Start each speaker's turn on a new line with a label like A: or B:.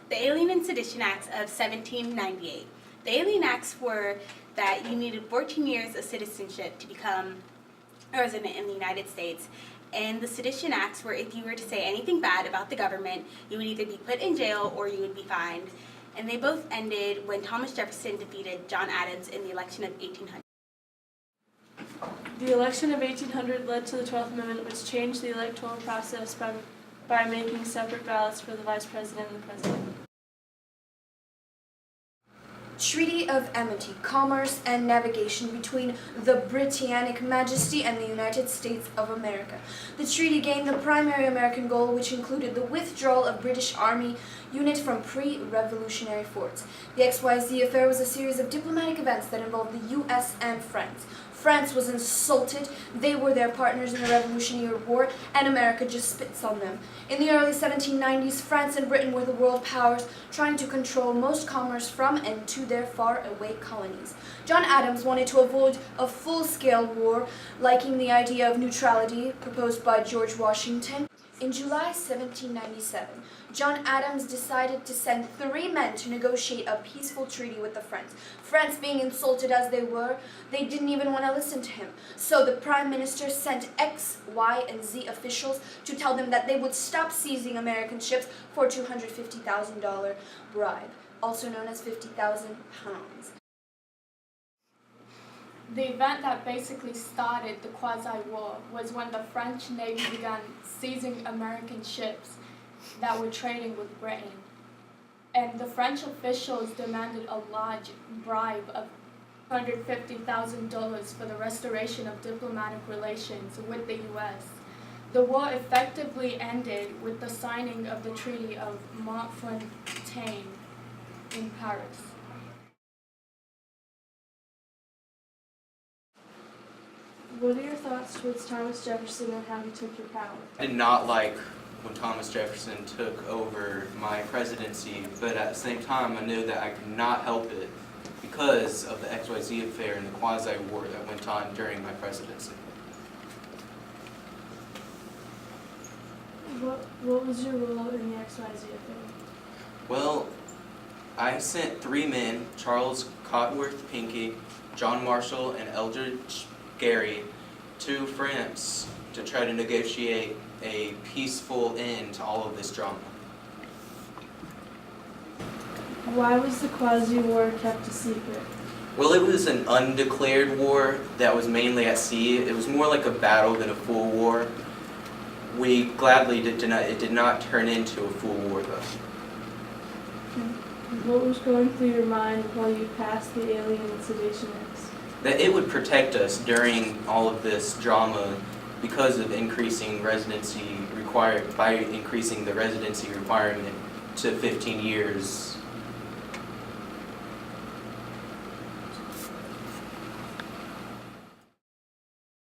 A: The Alien and Sedition Acts of 1798. The Alien Acts were that you needed 14 years of citizenship to become a resident in the United States. And the Sedition Acts were if you were to say anything bad about the government, you would either be put in jail or you would be fined. And they both ended when Thomas Jefferson defeated John Adams in the election of 1800.
B: The election of 1800 led to the 12th Amendment, which changed the electoral process by making separate ballots for the vice president and the president.
C: Treaty of Amity, Commerce and Navigation between the Britannic Majesty and the United States of America. The treaty gained the primary American goal, which included the withdrawal of British Army units from pre-revolutionary forts. The XYZ affair was a series of diplomatic events that involved the U.S. and France. France was insulted, they were their partners in the Revolutionary War, and America just spits on them. In the early 1790s, France and Britain were the world powers, trying to control most commerce from and to their far-away colonies. John Adams wanted to avoid a full-scale war, liking the idea of neutrality proposed by George Washington. In July 1797, John Adams decided to send 3 men to negotiate a peaceful treaty with the French. France, being insulted as they were, they didn't even want to listen to him. So the Prime Minister sent X, Y, and Z officials to tell them that they would stop seizing American ships for a $250,000 bribe, also known as 50,000 pounds.
D: The event that basically started the quasi-war was when the French Navy began seizing American ships that were trading with Britain. And the French officials demanded a large bribe of $150,000 for the restoration of diplomatic relations with the U.S. The war effectively ended with the signing of the Treaty of Montfontaine in Paris.
B: What are your thoughts towards Thomas Jefferson and how he took your power?
E: I did not like when Thomas Jefferson took over my presidency, but at the same time I knew that I could not help it because of the XYZ affair and the quasi-war that went on during my presidency.
B: What was your role in the XYZ affair?
E: Well, I sent 3 men, Charles Cotworth Pinckney, John Marshall, and Eldridge Gary, to France to try to negotiate a peaceful end to all of this drama.
B: Why was the quasi-war kept a secret?
E: Well, it was an undeclared war that was mainly at sea. It was more like a battle than a full war. We gladly it did not turn into a full war though.
B: What was going through your mind while you passed the Alien and Sedition Acts?
E: That it would protect us during all of this drama because of increasing residency required by increasing the residency requirement to 15 years